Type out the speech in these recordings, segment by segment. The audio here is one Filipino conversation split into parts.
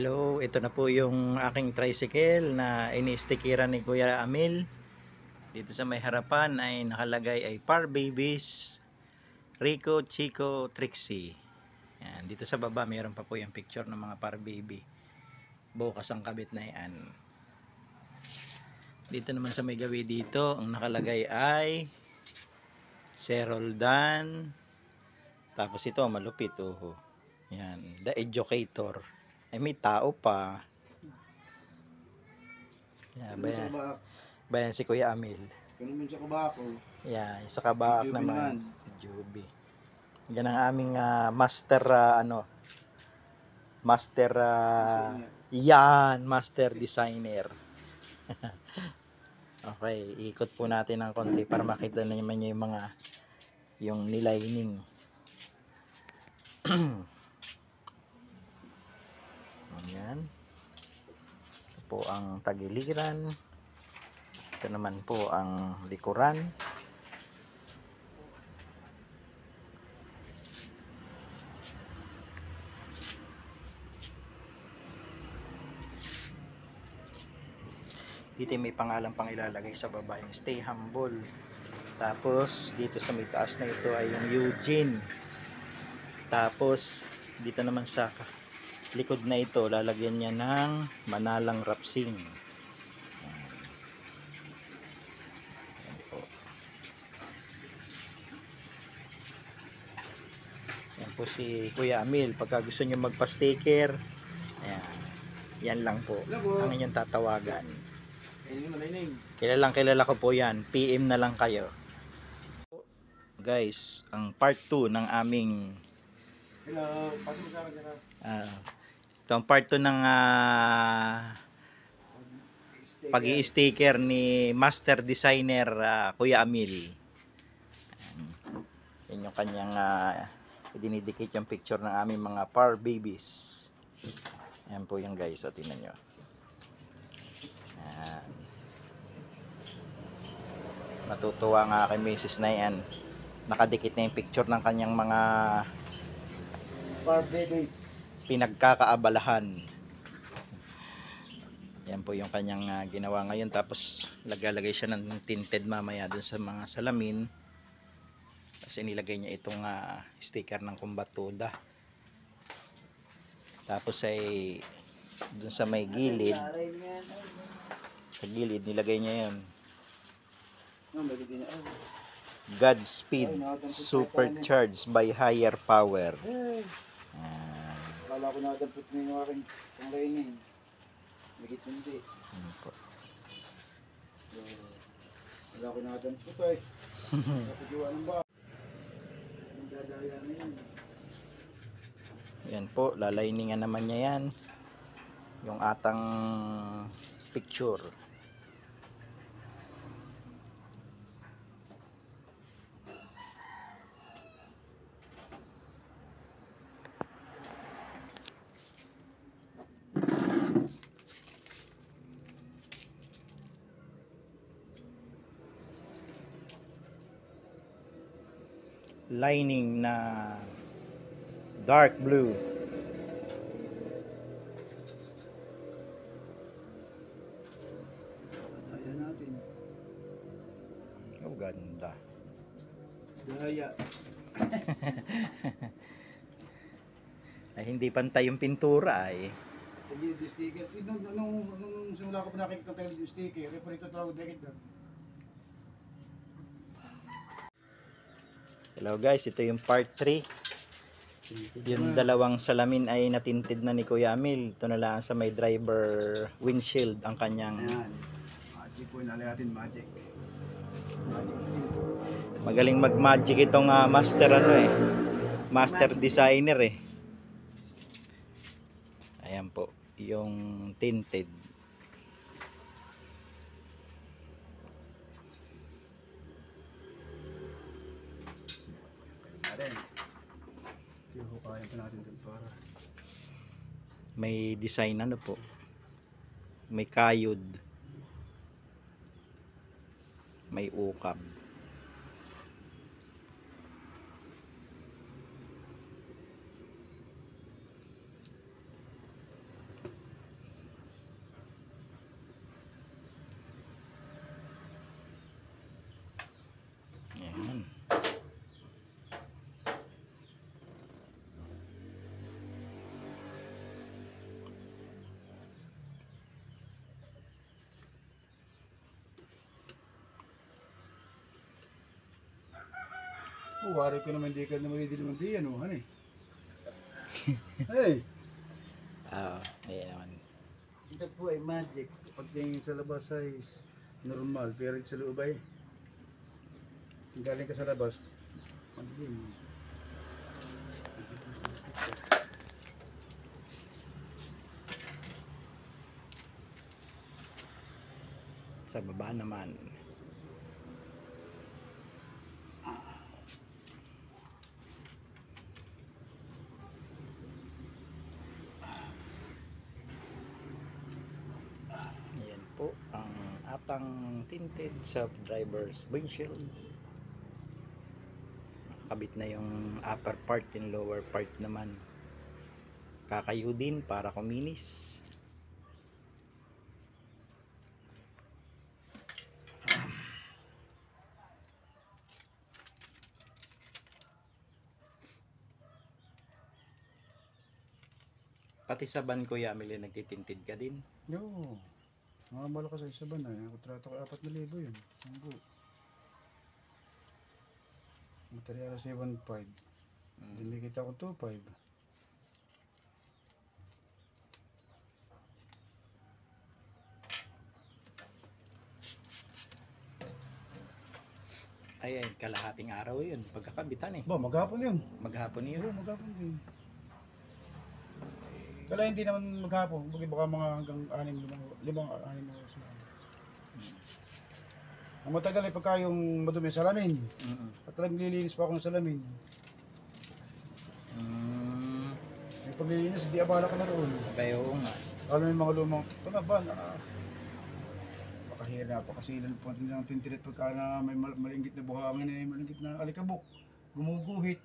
Hello, ito na po yung aking tricycle na ini-stickeran ni Kuya Amil. Dito sa may harapan ay nakalagay ay Par Babies, Rico, Chico, Trixie. Yan. Dito sa baba mayroon pa po yung picture ng mga Par Baby. Bukas ang kabit na yan. Dito naman sa may gawi dito, ang nakalagay ay Seroldan. Tapos ito malupit oh. Yan, The Educator. Ay may tao pa. Yan, bayan si Kuya Amil. Ganun sa kabako. Yan, sa kabak naman. Juby. Yan ang aming master master designer. Okay, ikot po natin ng konti para makita naman niyo yung nilining. Ayan. Ito po ang tagiliran. Ito naman po ang likuran. Dito may pangalan pang ilalagay sa baba, yung Stay Humble. Tapos dito sa may taas na ito ay yung Eugene. Tapos dito naman sa likod na ito lalagyan niya ng Manalang Rapsing. Yan po. Yan po si Kuya Amil. Pagka gusto niyo magpa-sticker, ayan, yan lang po ang inyong tatawagan. Kilala ko po yan. PM na lang kayo. Guys, ang part 2 ng aming Hello, pasok sa akin sir. ito ang part 2 ng pag-i-sticker ni Master Designer Kuya Amil. Yan yung kanyang idinidikit yung picture ng aming mga Par Babies. Ayan po yung guys. O, tingnan nyo. Ayan. Matutuwa nga kay Mrs. na yan. Nakadikit na yung picture ng kanyang mga Par Babies. Pinagkakaabalahan. Yan po yung kanyang ginawa ngayon. Tapos lagay siya ng tinted mamaya dun sa mga salamin. Kasi nilagay niya itong sticker ng Kumbatuda. Tapos ay dun sa may gilid, sa gilid nilagay niya yun, Godspeed supercharged by higher power. Kala ko nadampot na yung aking panglayning. Magit hindi. Wala ko nadampot ay. Nakudiwaan ba? Ang dadaya na yun. Yan po, laliningan naman niya yan. Yung atang picture. Lining na dark blue. Daya natin. Oh, ganda. Daya. Ay, hindi pantay yung pintura ay. Tagilid yung sticker. Nung simula ko pa nakikita tayo yung sticker, pa rito talaga dekit na. Hello guys, ito yung part 3. Yung dalawang salamin ay natinted na ni Kuya Amil. Ito na lang sa may driver windshield ang kanyang. Ayan. Magic po, inalay natin magic. Magaling mag-magic itong master designer eh. Ayan po, yung tinted. Kaya pa natin dun para May design po. May kayod. May ukab. Wari ko naman di ka naman naman di ano, ano eh. Hey! Ayan naman. Ito po ay magic. Pagtingin sa labas ay normal, pero sa loob ay galing ka sa labas, madilim. Sa baba naman. Ayan po ang atang tinted sa driver's windshield. Nakabit na yung upper part, yung lower part naman kakayo din para kuminis. Pati sa van, Kuya Amil, nagtitintid ka din. Yo, mga malakas sa isa ba na? Ang kontrata ko 4,000 yun. Ang buo. Materialas ay 1,500. Dinikita ko 2,500. Ay, kalahating araw yun. Pagkakabitan eh. Ba, maghapon yun. Maghapon yun. Oo, maghapon yun. Kala hindi naman maghapon. Baka mga hanggang 6 oras na. Ang matagal ay pagka yung madumi sa salamin. At talagang nililinis pa ako ng salamin. Yung paglilinis, di abala ka na roon. Kaya oo nga. Alam mo yung mga lumang, ito na ba, napakahirap, napakasilan po ng tintilit pagka na may malingkit na buhangin, may malingkit na alikabok, gumuguhit.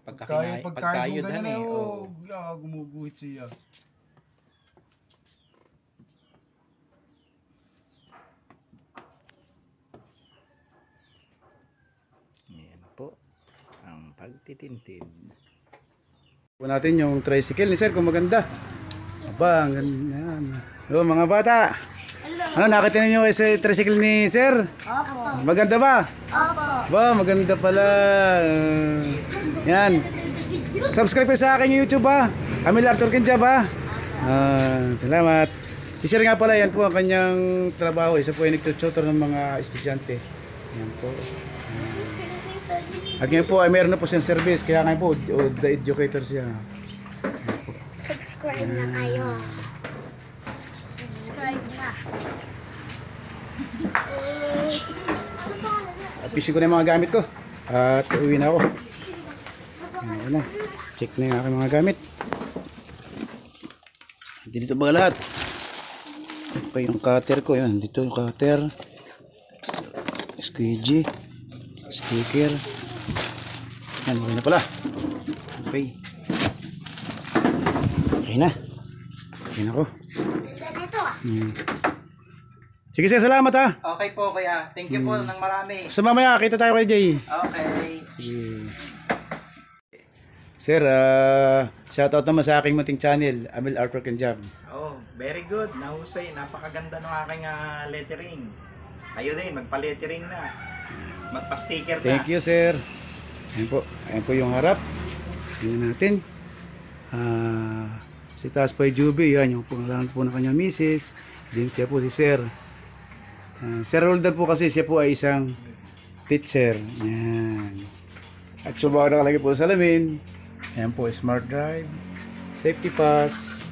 Pagkayod na eh. Oo, gumuguhit siya. Yan po ang pagtitintid. Po natin yung tricycle ni sir kung maganda. Aba, ang ganda. Hello mga bata. Ano, nakita ninyo sa tricycle ni sir? Opo. Maganda ba? Opo. Ba, maganda pala. Yan. Subscribe kayo sa aking YouTube ha. Amil Arthur Kenjab ha. Salamat. Si sir nga pala, yan po ang kanyang trabaho. Isa po ay nagtututor ng mga estudyante. Yan po. At ngayon po ay meron na po siyang service. Kaya ngayon po, the educator siya. Subscribe na kayo. Subscribe na. At pisin ko na yung mga gamit ko. At uwi na ako. Ayan na. Check na yung aking mga gamit. Dito ba lahat? Okay, yung cutter ko. Yan. Dito yung cutter. Squeegee. Sticker. Yan. Okay na pala. Okay. Okay na. Okay na ako. Ganda nito ah. Sige sir, salamat ha. Okay po, Kuya. Thank you po ng marami. Sa mamaya, kita tayo kay Jay. Okay. Sige. Sir, shoutout naman sa aking munting channel, Amil Arthur Kenjab. Oh, very good. Nahusay. Napakaganda ng aking lettering. Kayo din, magpa-lettering na. Magpa-sticker na. Thank you sir. Ayan po yung harap. Tingnan natin. Si taas po ay Juby, yan yung pangalan po ng kanyang misis. Din siya po si sir. Sir Roldan po kasi siya po ay isang teacher. Yan. At subaw nakalagay po sa salamin. Ayan po, smart drive. Safety pass.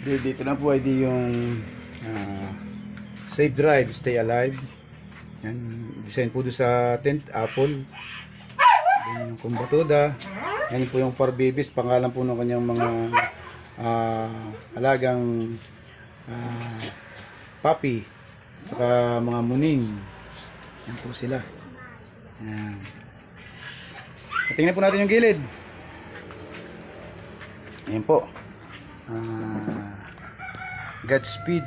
Dito na po ay di yung safe drive, stay alive. Yan. Design po doon sa tent, Apple. Yan yung kumbatoda. Yan po yung for babies. Pangalan po ng kanyang mga alagang puppy. Saka mga muning. Yan po sila. Yan. Tingnan po natin yung gilid. Ayan po. Godspeed.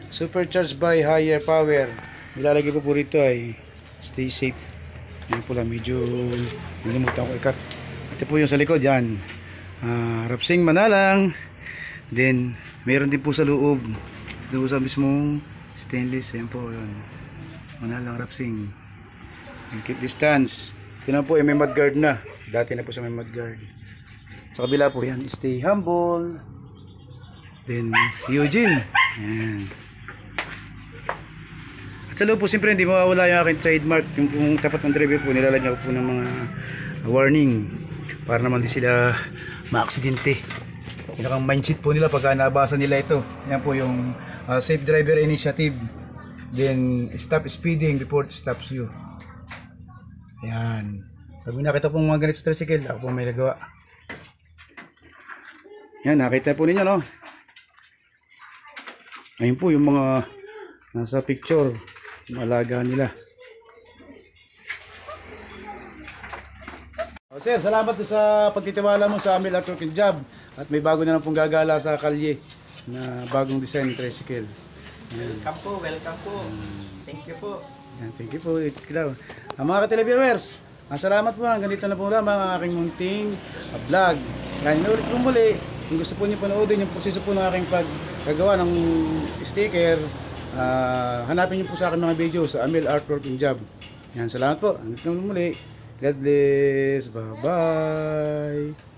Supercharged by higher power. Nilalagay po rito ay stay safe. Ayan po lang. Medyo nilimutan ko ikat. Ito po yung sa likod. Yan. Rapsing Manalang. Then, mayroon din po sa loob. Doon sa mismong stainless. Ayan po. Yun. Manalang Rapsing. And keep distance. Yun na po, may mudguard na. Dati na po sa may mudguard. Sa kabila po yan, stay humble. Then, si Eugene. Ayan. At sa loob po, siyempre, hindi mawawala yung aking trademark. Yung pong tapat ng driver po, nilalagyan ko po ng mga warning. Para naman di sila maaksidente. Pinakang mindset po nila pagka nabasa nila ito. Yan po yung Safe Driver Initiative. Then, stop speeding before it stops you. Ayan. Pag may nakita pong mga ganito sa tricycle, ako po may nagawa. Yan, nakita po ninyo, no? Ayun po yung mga nasa picture, yung alaga nila. Oh, sir, salamat sa pagtitiwala mo sa Amel Artwork and Job. At may bago na lang pong gagala sa kalye na bagong design ng tricycle. Welcome po, welcome po. Thank you po. Yan, thank you po. Mga ka-televiewers, salamat po. Hanggang dito na po lamang ang aking munting vlog. Yan, inulit po muli. Kung gusto po niyo panoodin yung proseso po ng aking paggagawa ng sticker, hanapin niyo po sa akin mga video sa Amel Artwork and Job. Yan, salamat po. Hanggang dito na muli. God bless. Bye-bye.